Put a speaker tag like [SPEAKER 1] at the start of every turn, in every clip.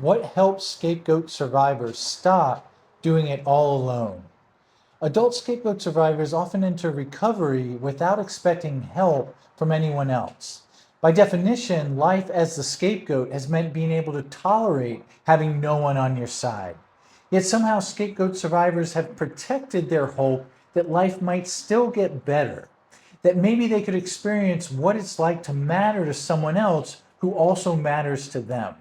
[SPEAKER 1] What helps scapegoat survivors stop doing it all alone? Adult scapegoat survivors often enter recovery without expecting help from anyone else. By definition, life as the scapegoat has meant being able to tolerate having no one on your side. Yet somehow scapegoat survivors have protected their hope that life might still get better, that maybe they could experience what it's like to matter to someone else who also matters to them.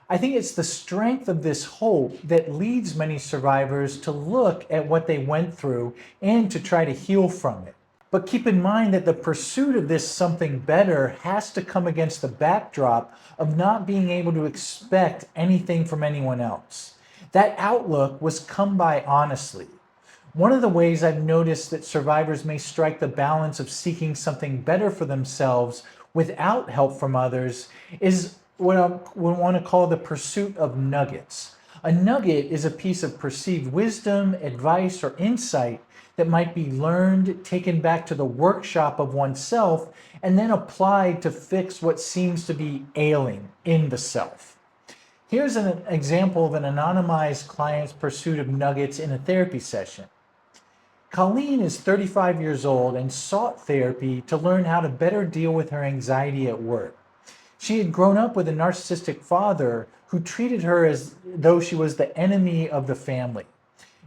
[SPEAKER 1] I think it's the strength of this hope that leads many survivors to look at what they went through and to try to heal from it. But keep in mind that the pursuit of this something better has to come against the backdrop of not being able to expect anything from anyone else. That outlook was come by honestly. One of the ways I've noticed that survivors may strike the balance of seeking something better for themselves without help from others is what I would want to call the pursuit of nuggets. A nugget is a piece of perceived wisdom, advice, or insight that might be learned, taken back to the workshop of oneself, and then applied to fix what seems to be ailing in the self. Here's an example of an anonymized client's pursuit of nuggets in a therapy session. Colleen is 35 years old and sought therapy to learn how to better deal with her anxiety at work. She had grown up with a narcissistic father who treated her as though she was the enemy of the family.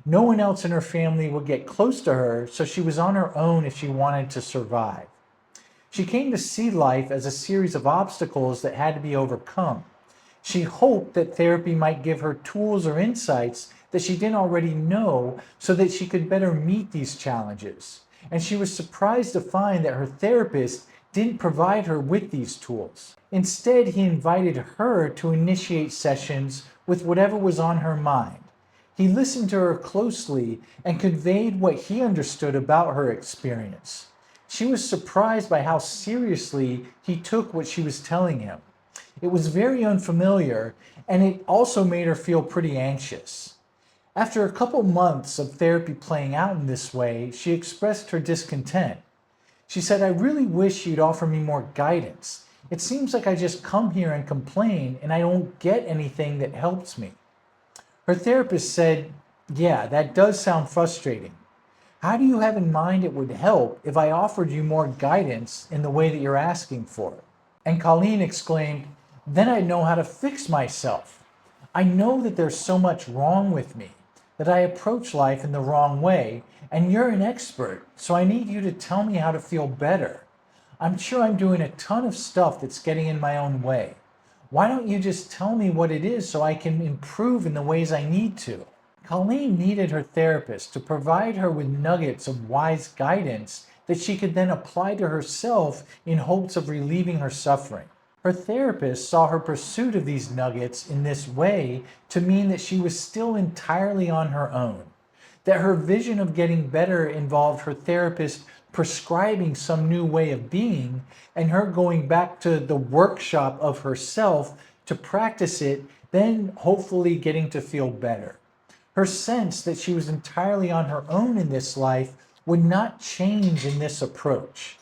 [SPEAKER 1] No one else in her family would get close to her, so she was on her own if she wanted to survive. She came to see life as a series of obstacles that had to be overcome. She hoped that therapy might give her tools or insights that she didn't already know so that she could better meet these challenges. And she was surprised to find that her therapist didn't provide her with these tools. Instead, he invited her to initiate sessions with whatever was on her mind. He listened to her closely and conveyed what he understood about her experience. She was surprised by how seriously he took what she was telling him. It was very unfamiliar, and it also made her feel pretty anxious. After a couple months of therapy playing out in this way, she expressed her discontent. She said, "I really wish you'd offer me more guidance. It seems like I just come here and complain and I don't get anything that helps me." Her therapist said, "Yeah, that does sound frustrating. How do you have in mind it would help if I offered you more guidance in the way that you're asking for?" And Colleen exclaimed, "Then I'd know how to fix myself. I know that there's so much wrong with me, that I approach life in the wrong way, and you're an expert, so I need you to tell me how to feel better. I'm sure I'm doing a ton of stuff that's getting in my own way. Why don't you just tell me what it is so I can improve in the ways I need to?" Colleen needed her therapist to provide her with nuggets of wise guidance that she could then apply to herself in hopes of relieving her suffering. Her therapist saw her pursuit of these nuggets in this way to mean that she was still entirely on her own, that her vision of getting better involved her therapist prescribing some new way of being and her going back to the workshop of herself to practice it, then hopefully getting to feel better. Her sense that she was entirely on her own in this life would not change in this approach.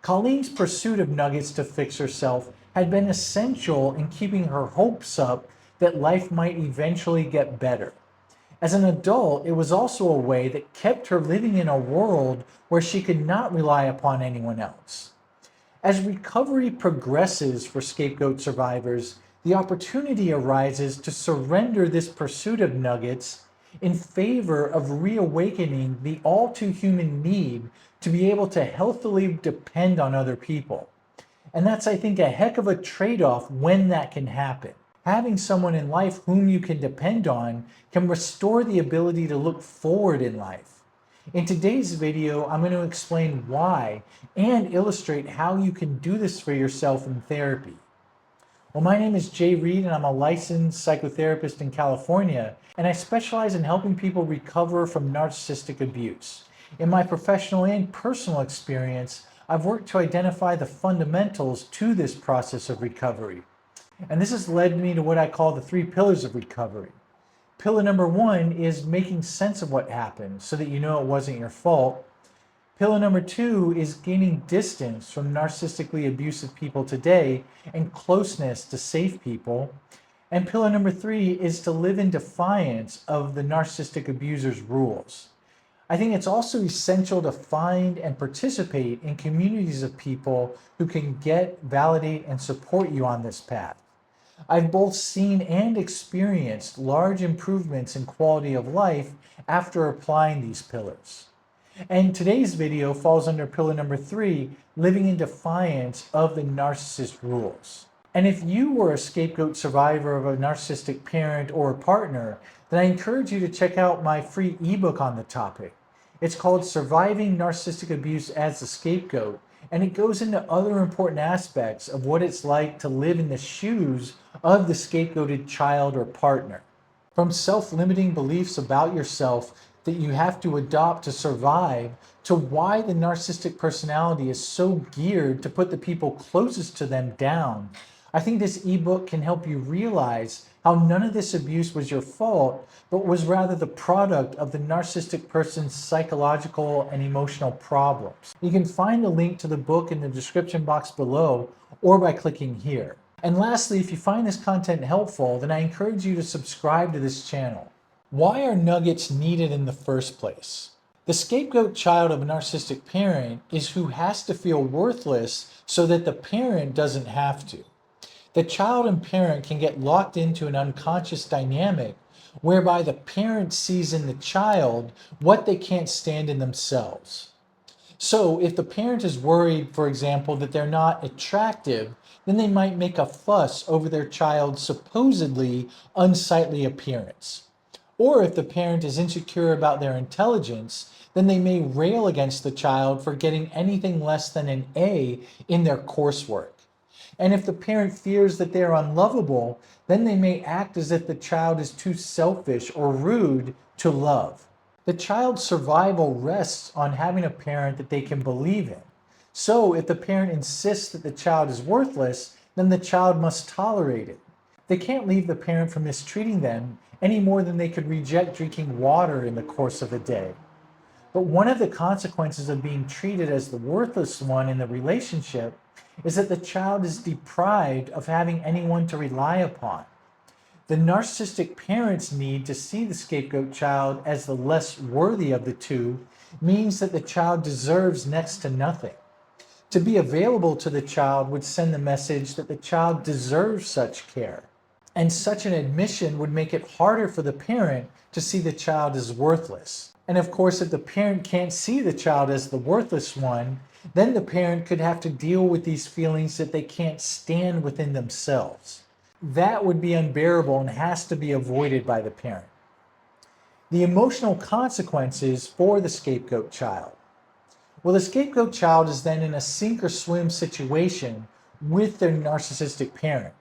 [SPEAKER 1] Colleen's pursuit of nuggets to fix herself had been essential in keeping her hopes up that life might eventually get better. As an adult, it was also a way that kept her living in a world where she could not rely upon anyone else. As recovery progresses for scapegoat survivors, the opportunity arises to surrender this pursuit of nuggets in favor of reawakening the all too human need to be able to healthily depend on other people. And that's, I think, a heck of a trade-off when that can happen. Having someone in life whom you can depend on can restore the ability to look forward in life. In today's video, I'm going to explain why and illustrate how you can do this for yourself in therapy. Well, my name is Reid, and I'm a licensed psychotherapist in California, and I specialize in helping people recover from narcissistic abuse. In my professional and personal experience, I've worked to identify the fundamentals to this process of recovery. And this has led me to what I call the 3 pillars of recovery. Pillar number 1 is making sense of what happened so that you know it wasn't your fault. Pillar number 2 is gaining distance from narcissistically abusive people today and closeness to safe people. And pillar number 3 is to live in defiance of the narcissistic abuser's rules. I think it's also essential to find and participate in communities of people who can get, validate, and support you on this path. I've both seen and experienced large improvements in quality of life after applying these pillars. And today's video falls under pillar number 3, living in defiance of the narcissist rules. And if you were a scapegoat survivor of a narcissistic parent or partner, then I encourage you to check out my free ebook on the topic. It's called Surviving Narcissistic Abuse as a Scapegoat, and it goes into other important aspects of what it's like to live in the shoes of the scapegoated child or partner. From self-limiting beliefs about yourself that you have to adopt to survive, to why the narcissistic personality is so geared to put the people closest to them down. I think this ebook can help you realize how none of this abuse was your fault, but was rather the product of the narcissistic person's psychological and emotional problems. You can find the link to the book in the description box below or by clicking here. And lastly, if you find this content helpful, then I encourage you to subscribe to this channel. Why are nuggets needed in the first place? The scapegoat child of a narcissistic parent is who has to feel worthless so that the parent doesn't have to. The child and parent can get locked into an unconscious dynamic whereby the parent sees in the child what they can't stand in themselves. So if the parent is worried, for example, that they're not attractive, then they might make a fuss over their child's supposedly unsightly appearance. Or if the parent is insecure about their intelligence, then they may rail against the child for getting anything less than an A in their coursework. And if the parent fears that they are unlovable, then they may act as if the child is too selfish or rude to love. The child's survival rests on having a parent that they can believe in. So if the parent insists that the child is worthless, then the child must tolerate it. They can't leave the parent from mistreating them any more than they could reject drinking water in the course of a day. But one of the consequences of being treated as the worthless one in the relationship is that the child is deprived of having anyone to rely upon. The narcissistic parent's need to see the scapegoat child as the less worthy of the two means that the child deserves next to nothing. To be available to the child would send the message that the child deserves such care. And such an admission would make it harder for the parent to see the child as worthless. And of course, if the parent can't see the child as the worthless one, then the parent could have to deal with these feelings that they can't stand within themselves. That would be unbearable and has to be avoided by the parent. The emotional consequences for the scapegoat child. Well, the scapegoat child is then in a sink or swim situation with their narcissistic parent.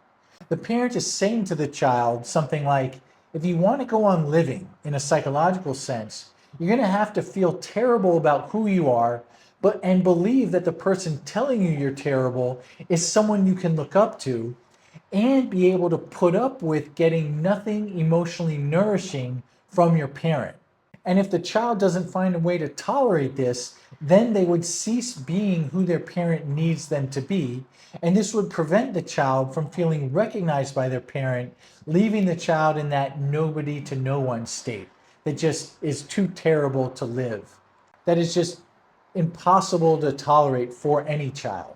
[SPEAKER 1] The parent is saying to the child something like, if you want to go on living in a psychological sense, you're going to have to feel terrible about who you are, and believe that the person telling you you're terrible is someone you can look up to, and be able to put up with getting nothing emotionally nourishing from your parent. And if the child doesn't find a way to tolerate this, then they would cease being who their parent needs them to be, and this would prevent the child from feeling recognized by their parent, leaving the child in that nobody to no one state that just is too terrible to live. That is just impossible to tolerate for any child.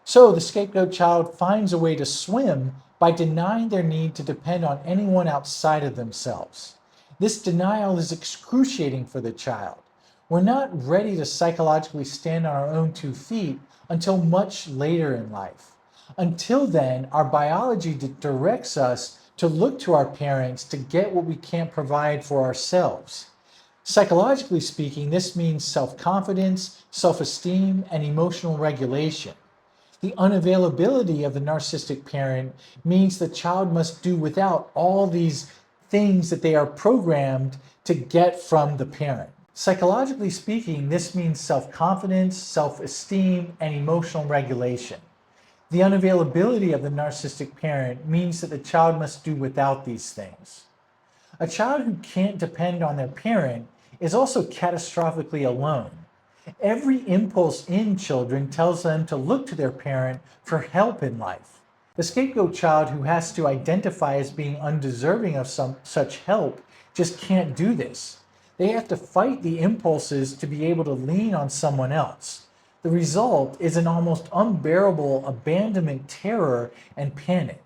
[SPEAKER 1] So the scapegoat child finds a way to swim by denying their need to depend on anyone outside of themselves. This denial is excruciating for the child. We're not ready to psychologically stand on our own 2 feet until much later in life. Until then, our biology directs us to look to our parents to get what we can't provide for ourselves. Psychologically speaking, this means self-confidence, self-esteem, and emotional regulation. The unavailability of the narcissistic parent means the child must do without all these things that they are programmed to get from the parent. Psychologically speaking, this means self-confidence, self-esteem, and emotional regulation. The unavailability of the narcissistic parent means that the child must do without these things. A child who can't depend on their parent is also catastrophically alone. Every impulse in children tells them to look to their parent for help in life. The scapegoat child who has to identify as being undeserving of such help just can't do this. They have to fight the impulses to be able to lean on someone else. The result is an almost unbearable abandonment, terror, and panic.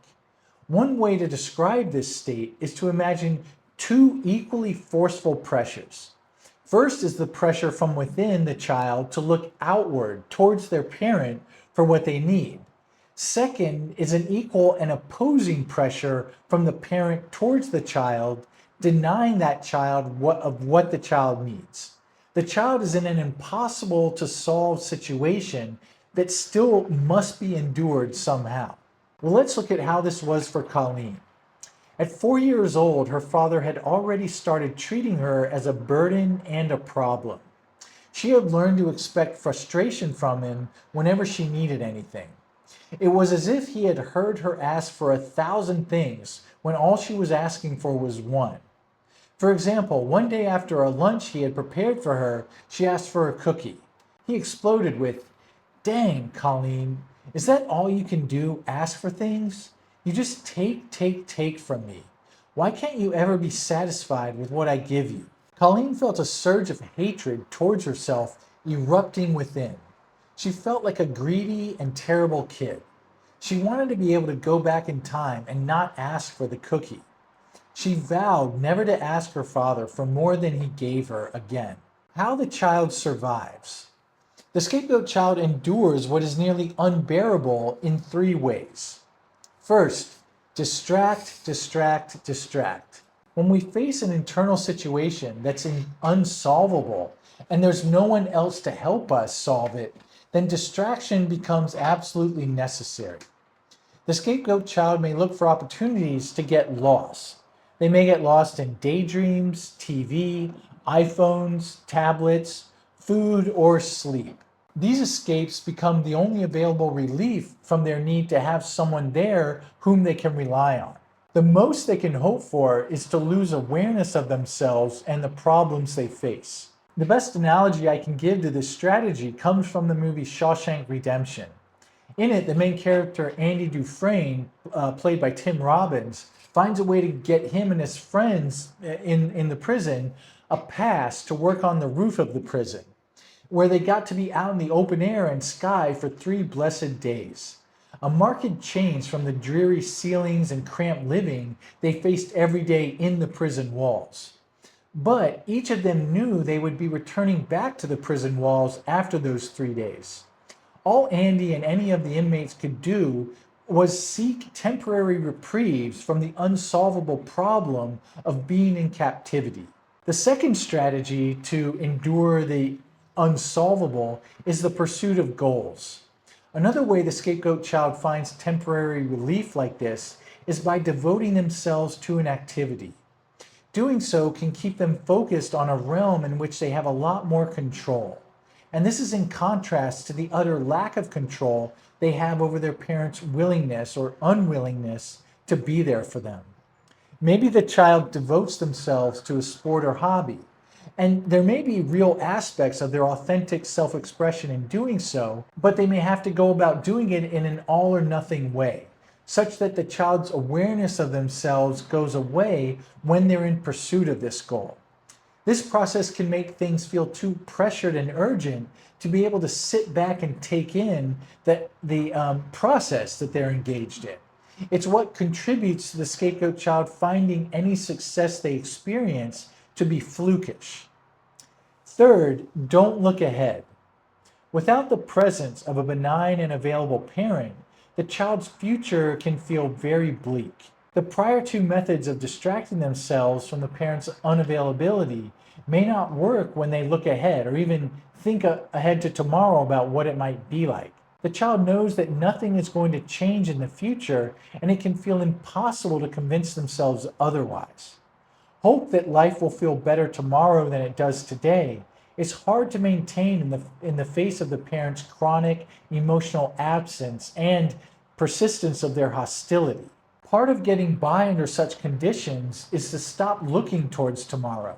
[SPEAKER 1] One way to describe this state is to imagine two equally forceful pressures. First is the pressure from within the child to look outward towards their parent for what they need. Second is an equal and opposing pressure from the parent towards the child, denying that child what the child needs. The child is in an impossible to solve situation that still must be endured somehow. Well, let's look at how this was for Colleen. At 4 years old, her father had already started treating her as a burden and a problem. She had learned to expect frustration from him whenever she needed anything. It was as if he had heard her ask for 1,000 things when all she was asking for was one. For example, one day after a lunch he had prepared for her, she asked for a cookie. He exploded with, "Dang, Colleen, is that all you can do, ask for things? You just take from me. Why can't you ever be satisfied with what I give you?" Colleen felt a surge of hatred towards herself erupting within. She felt like a greedy and terrible kid. She wanted to be able to go back in time and not ask for the cookie. She vowed never to ask her father for more than he gave her again. How the child survives. The scapegoat child endures what is nearly unbearable in 3 ways. First, distract, distract, distract. When we face an internal situation that's unsolvable and there's no one else to help us solve it, then distraction becomes absolutely necessary. The scapegoat child may look for opportunities to get lost. They may get lost in daydreams, TV, iPhones, tablets, food, or sleep. These escapes become the only available relief from their need to have someone there whom they can rely on. The most they can hope for is to lose awareness of themselves and the problems they face. The best analogy I can give to this strategy comes from the movie Shawshank Redemption. In it, the main character, Andy Dufresne, played by Tim Robbins, finds a way to get him and his friends in the prison a pass to work on the roof of the prison, where they got to be out in the open air and sky for 3 blessed days. A marked change from the dreary ceilings and cramped living they faced every day in the prison walls. But each of them knew they would be returning back to the prison walls after those 3 days. All Andy and any of the inmates could do was seek temporary reprieves from the unsolvable problem of being in captivity. The second strategy to endure the unsolvable is the pursuit of goals. Another way the scapegoat child finds temporary relief like this is by devoting themselves to an activity. Doing so can keep them focused on a realm in which they have a lot more control. And this is in contrast to the utter lack of control they have over their parents' willingness or unwillingness to be there for them. Maybe the child devotes themselves to a sport or hobby, and there may be real aspects of their authentic self-expression in doing so, but they may have to go about doing it in an all or nothing way, such that the child's awareness of themselves goes away when they're in pursuit of this goal. This process can make things feel too pressured and urgent to be able to sit back and take in the process that they're engaged in. It's what contributes to the scapegoat child finding any success they experience to be flukish. Third, don't look ahead. Without the presence of a benign and available parent, the child's future can feel very bleak. The prior 2 methods of distracting themselves from the parent's unavailability may not work when they look ahead or even think ahead to tomorrow about what it might be like. The child knows that nothing is going to change in the future, and it can feel impossible to convince themselves otherwise. Hope that life will feel better tomorrow than it does today is hard to maintain in the face of the parent's chronic emotional absence and persistence of their hostility. Part of getting by under such conditions is to stop looking towards tomorrow.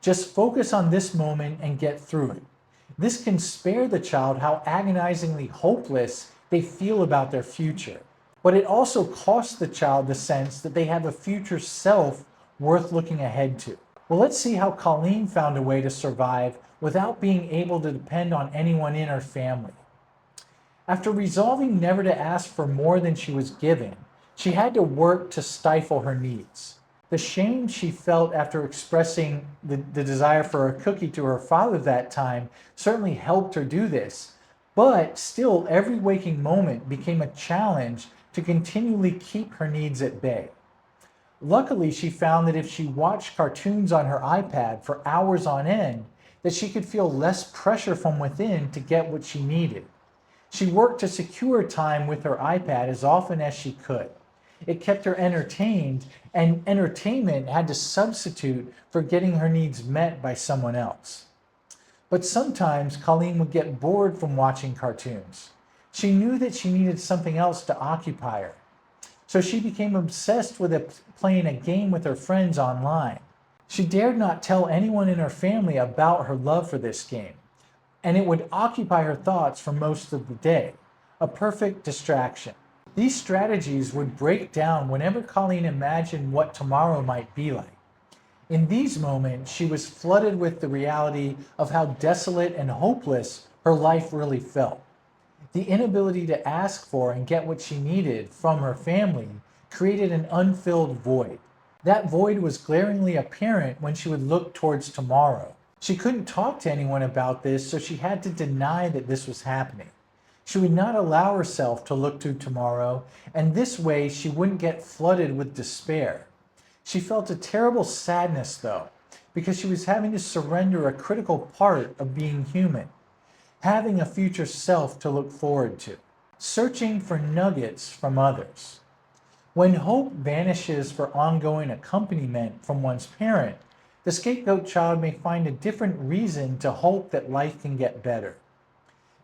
[SPEAKER 1] Just focus on this moment and get through it. This can spare the child how agonizingly hopeless they feel about their future. but it also costs the child the sense that they have a future self worth looking ahead to. Well, let's see how Colleen found a way to survive without being able to depend on anyone in her family. After resolving never to ask for more than she was given, she had to work to stifle her needs. The shame she felt after expressing the desire for a cookie to her father that time certainly helped her do this, but still every waking moment became a challenge to continually keep her needs at bay. Luckily, she found that if she watched cartoons on her iPad for hours on end, that she could feel less pressure from within to get what she needed. She worked to secure time with her iPad as often as she could. It kept her entertained, and entertainment had to substitute for getting her needs met by someone else. But sometimes Colleen would get bored from watching cartoons. She knew that she needed something else to occupy her. So she became obsessed with playing a game with her friends online. She dared not tell anyone in her family about her love for this game, and it would occupy her thoughts for most of the day, a perfect distraction. These strategies would break down whenever Colleen imagined what tomorrow might be like. In these moments, she was flooded with the reality of how desolate and hopeless her life really felt. The inability to ask for and get what she needed from her family created an unfilled void. That void was glaringly apparent when she would look towards tomorrow. She couldn't talk to anyone about this, so she had to deny that this was happening. She would not allow herself to look to tomorrow, and this way she wouldn't get flooded with despair. She felt a terrible sadness, though, because she was having to surrender a critical part of being human, having a future self to look forward to, searching for nuggets from others. When hope vanishes for ongoing accompaniment from one's parent, the scapegoat child may find a different reason to hope that life can get better.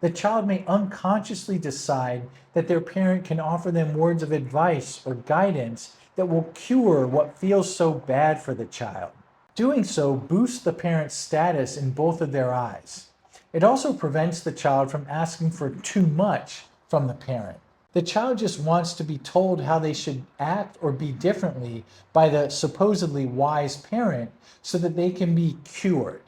[SPEAKER 1] The child may unconsciously decide that their parent can offer them words of advice or guidance that will cure what feels so bad for the child. Doing so boosts the parent's status in both of their eyes. It also prevents the child from asking for too much from the parent. The child just wants to be told how they should act or be differently by the supposedly wise parent so that they can be cured.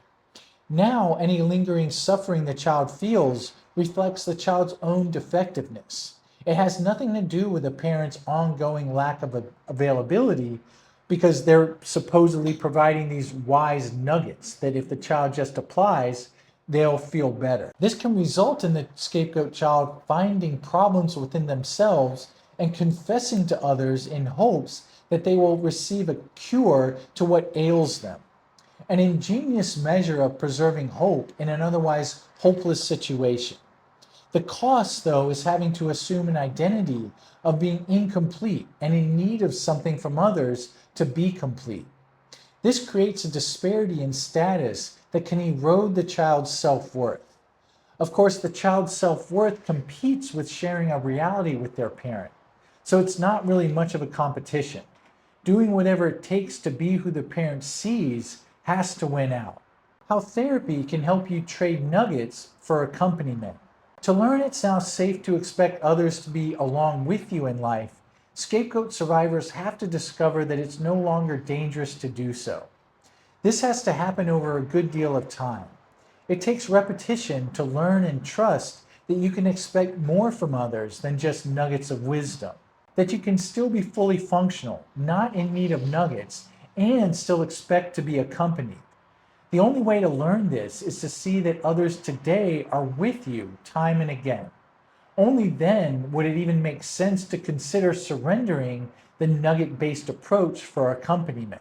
[SPEAKER 1] Now, any lingering suffering the child feels reflects the child's own defectiveness. It has nothing to do with the parent's ongoing lack of availability, because they're supposedly providing these wise nuggets that if the child just applies, they'll feel better. This can result in the scapegoat child finding problems within themselves and confessing to others in hopes that they will receive a cure to what ails them. An ingenious measure of preserving hope in an otherwise hopeless situation. The cost, though, is having to assume an identity of being incomplete and in need of something from others to be complete. This creates a disparity in status that can erode the child's self-worth. Of course, the child's self-worth competes with sharing a reality with their parent, so it's not really much of a competition. Doing whatever it takes to be who the parent sees has to win out. How therapy can help you trade nuggets for accompaniment. To learn it's now safe to expect others to be along with you in life, scapegoat survivors have to discover that it's no longer dangerous to do so. This has to happen over a good deal of time. It takes repetition to learn and trust that you can expect more from others than just nuggets of wisdom. That you can still be fully functional, not in need of nuggets, and still expect to be accompanied. The only way to learn this is to see that others today are with you time and again. Only then would it even make sense to consider surrendering the nugget-based approach for accompaniment.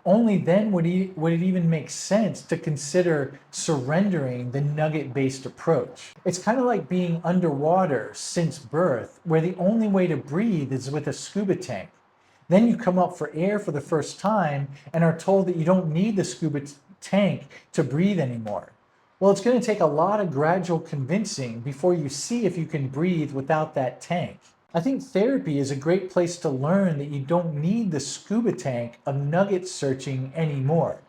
[SPEAKER 1] Only then would it even make sense to consider surrendering the nugget-based approach. It's kind of like being underwater since birth, where the only way to breathe is with a scuba tank. Then you come up for air for the first time and are told that you don't need the scuba tank to breathe anymore. Well, it's going to take a lot of gradual convincing before you see if you can breathe without that tank. I think therapy is a great place to learn that you don't need the scuba tank of nugget searching anymore.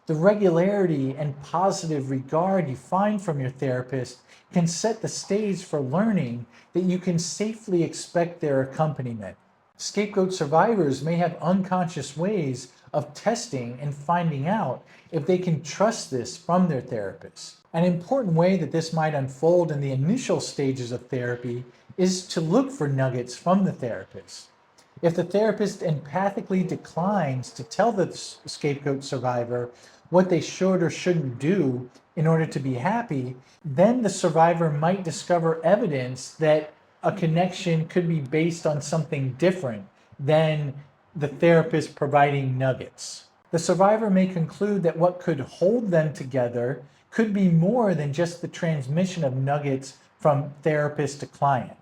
[SPEAKER 1] The regularity and positive regard you find from your therapist can set the stage for learning that you can safely expect their accompaniment. Scapegoat survivors may have unconscious ways of testing and finding out if they can trust this from their therapist. An important way that this might unfold in the initial stages of therapy is to look for nuggets from the therapist. If the therapist empathically declines to tell the scapegoat survivor what they should or shouldn't do in order to be happy, then the survivor might discover evidence that a connection could be based on something different than the therapist providing nuggets. The survivor may conclude that what could hold them together could be more than just the transmission of nuggets from therapist to client.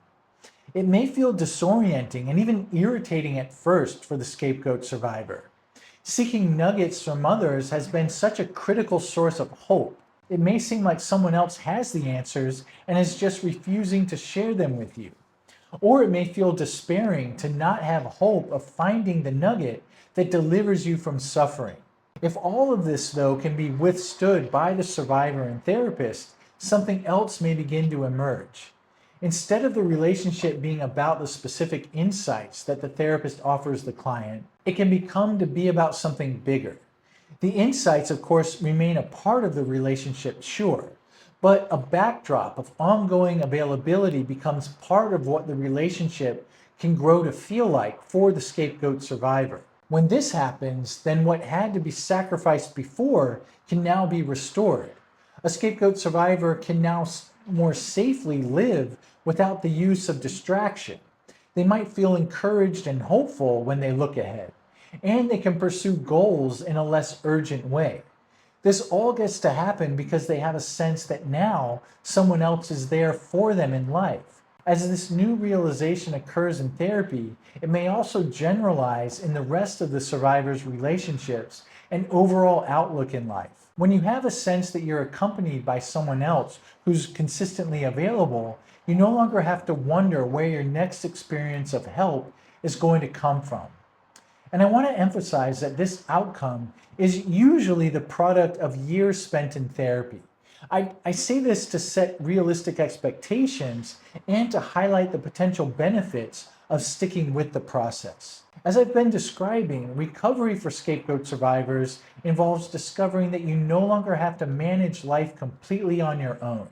[SPEAKER 1] It may feel disorienting and even irritating at first for the scapegoat survivor. Seeking nuggets from others has been such a critical source of hope. It may seem like someone else has the answers and is just refusing to share them with you. Or it may feel despairing to not have hope of finding the nugget that delivers you from suffering. If all of this, though, can be withstood by the survivor and therapist, something else may begin to emerge. Instead of the relationship being about the specific insights that the therapist offers the client, it can become to be about something bigger. The insights, of course, remain a part of the relationship, sure, but a backdrop of ongoing availability becomes part of what the relationship can grow to feel like for the scapegoat survivor. When this happens, then what had to be sacrificed before can now be restored. A scapegoat survivor can now more safely live without the use of distraction. They might feel encouraged and hopeful when they look ahead, and they can pursue goals in a less urgent way. This all gets to happen because they have a sense that now someone else is there for them in life. As this new realization occurs in therapy, it may also generalize in the rest of the survivor's relationships and overall outlook in life. When you have a sense that you're accompanied by someone else who's consistently available, you no longer have to wonder where your next experience of help is going to come from. And I want to emphasize that this outcome is usually the product of years spent in therapy. I say this to set realistic expectations and to highlight the potential benefits of sticking with the process. As I've been describing, recovery for scapegoat survivors involves discovering that you no longer have to manage life completely on your own.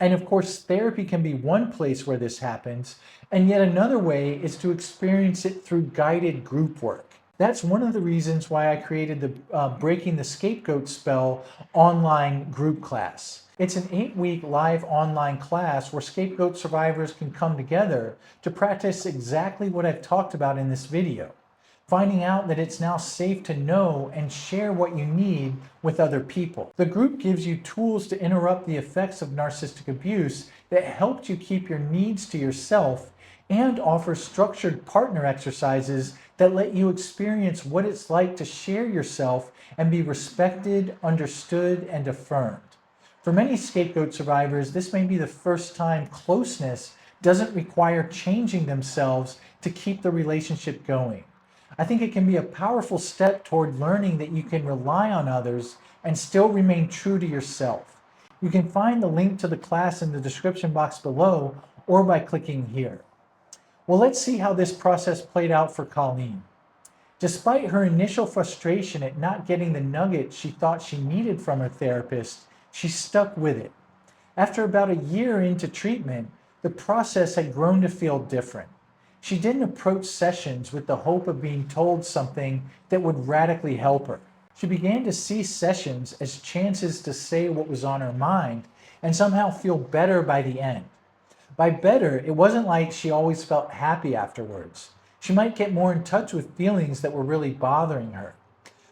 [SPEAKER 1] And of course, therapy can be one place where this happens, and yet another way is to experience it through guided group work. That's one of the reasons why I created the Breaking the Scapegoat Spell online group class. It's an 8-week live online class where scapegoat survivors can come together to practice exactly what I've talked about in this video, finding out that it's now safe to know and share what you need with other people. The group gives you tools to interrupt the effects of narcissistic abuse that help you keep your needs to yourself and offers structured partner exercises that let you experience what it's like to share yourself and be respected, understood, and affirmed. For many scapegoat survivors, this may be the first time closeness doesn't require changing themselves to keep the relationship going. I think it can be a powerful step toward learning that you can rely on others and still remain true to yourself. You can find the link to the class in the description box below or by clicking here. Well, let's see how this process played out for Colleen. Despite her initial frustration at not getting the nugget she thought she needed from her therapist, she stuck with it. After about a year into treatment, the process had grown to feel different. She didn't approach sessions with the hope of being told something that would radically help her. She began to see sessions as chances to say what was on her mind and somehow feel better by the end. By better, it wasn't like she always felt happy afterwards. She might get more in touch with feelings that were really bothering her.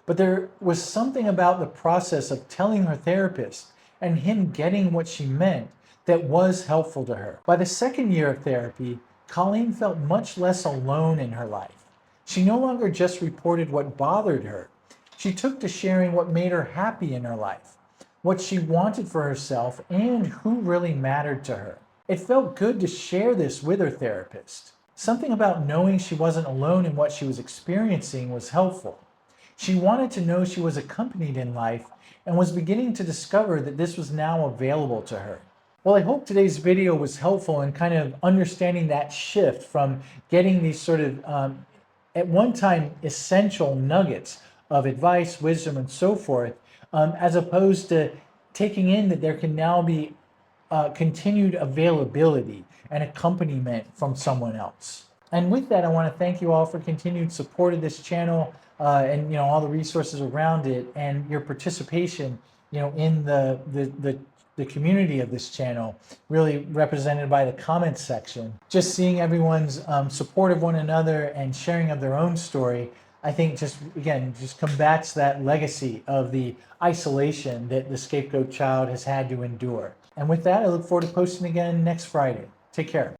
[SPEAKER 1] But there was something about the process of telling her therapist and him getting what she meant that was helpful to her. By the second year of therapy, Colleen felt much less alone in her life. She no longer just reported what bothered her. She took to sharing what made her happy in her life, what she wanted for herself, and who really mattered to her. It felt good to share this with her therapist. Something about knowing she wasn't alone in what she was experiencing was helpful. She wanted to know she was accompanied in life and was beginning to discover that this was now available to her. Well, I hope today's video was helpful in kind of understanding that shift from getting these sort of, at one time, essential nuggets of advice, wisdom, and so forth, as opposed to taking in that there can now be continued availability and accompaniment from someone else. And with that, I want to thank you all for continued support of this channel and all the resources around it, and your participation in the community of this channel, really represented by the comments section. Just seeing everyone's support of one another and sharing of their own story, I think just combats that legacy of the isolation that the scapegoat child has had to endure. And with that, I look forward to posting again next Friday. Take care.